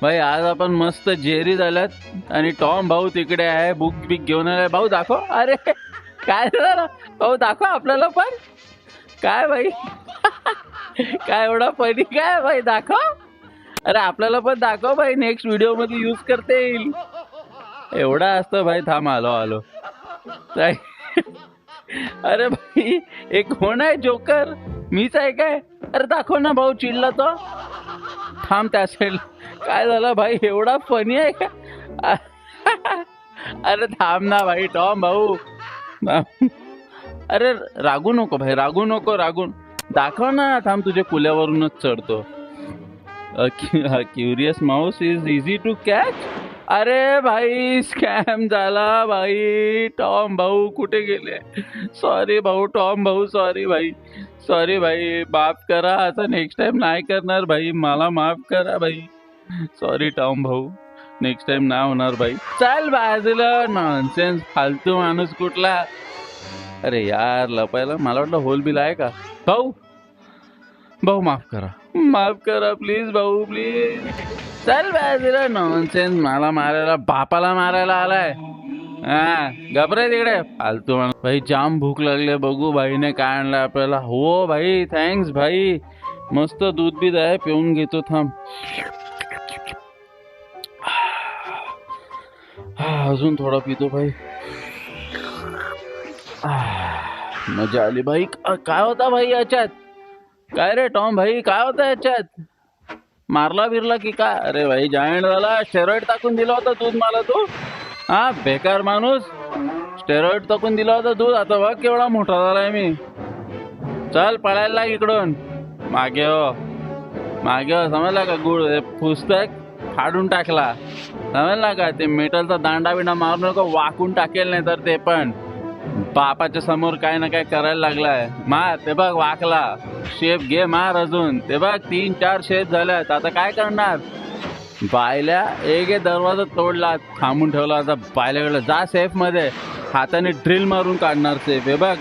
भाई आज आपण मस्त जेरी झाल्यात आणि टॉम भाऊ तिकडे आहे, बुक बिक घेऊन आलाय. भाऊ दाखव. अरे काय झालं भाऊ, दाखव आपल्याला पण. काय भाई काय एवढा फनी काय भाई, दाखव. अरे आपल्याला पण दाखव भाई, नेक्स्ट व्हिडिओ मध्ये यूज करता येईल. एवढा असतं भाई. थांब आलो आलो. अरे भाई एक कोण आहे जोकर, मीच आहे काय. अरे दाखव ना भाऊ, चिडला तो. थांब त्या साईड. काय झालं भाई, एवढा फनी आहे का. अरे थांब ना भाई टॉम भाऊ. अरे रागू नको भाई, रागू नको, रागून दाखव ना. थांब तुझ्या कुल्यावरूनच चढतो. Curious mouse is easy to catch. अरे भाई स्कॅम झाला भाई. टॉम भाऊ कुठे गेले. सॉरी भाऊ, टॉम भाऊ सॉरी भाई, सॉरी भाई, माफ करा. आता नेक्स्ट टाइम नाही करणार भाई, मला माफ करा भाई. सॉरी टॉम भाऊ, नेक्स्ट टाइम नाही होणार भाई. चल बाजूला, नॉनसेन्स, फालतू माणूस कुठला. अरे यार लपायला मला वाटलं होल बिल आहे का. भाऊ भाऊ माफ करा, माफ करा प्लीज भाऊ, प्लीज. चल बाजूला, नॉनसेन्स, मला मारायला, बापाला मारायला आलाय. हा घबराय तिकडे फालतू माणूस. भाई जाम भूक लागले, बघू भाईने काय आणलं आपल्याला. हो भाई थँक्स भाई, मस्त दूध बीध आहे, पिऊन घेतो. थांब. अजून थोडा पितो भाई. मजा आली भाई. काय होता भाई याच्यात. काय रे टॉम भाई, काय होता याच्यात. मारला बिरला की काय. अरे भाई जायंट झाला. स्टेरॉइड टाकून दिला होता दूध मला तू. हा बेकार माणूस, स्टेरॉइड टाकून दिला होता दूध. आता बघ केवढा मोठा झालाय मी. चल पळायला लाग इकडून. मागे हो, मागे हो, समजला का. गुड पुस्तक फाडून टाकला, समजला का. ते मेटलचा दांडा बिंडा मारून नको, वाकून टाकेल नाही तर. ते पण बापाच्या समोर काय ना काय करायला लागलाय. मार. ते बघ वाकला. शेप घे, मार अजून. ते बघ 3-4 शेप झाल्यात. आता काय करणार. बायल्या एक दरवाजा तोडला, थांबून ठेवला. आता बायल्याकडे जा सेफ मध्ये, हाताने ड्रिल मारून काढणार सेफ. हे बघ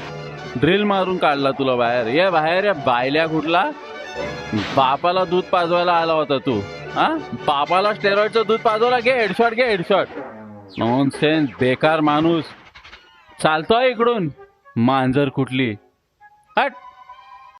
ड्रिल मारून काढला तुला बाहेर. ये बाहेर. या बायल्या कुठला. बापाला दूध पाजवायला आला होता तू. हा बापाला स्टेरॉइडचं दूध पाजवला. घे हेडशॉट, घे हेडशॉट. नॉनसेन्स, बेकार माणूस. चालतोय इकडून, मांजर कुठली. हट.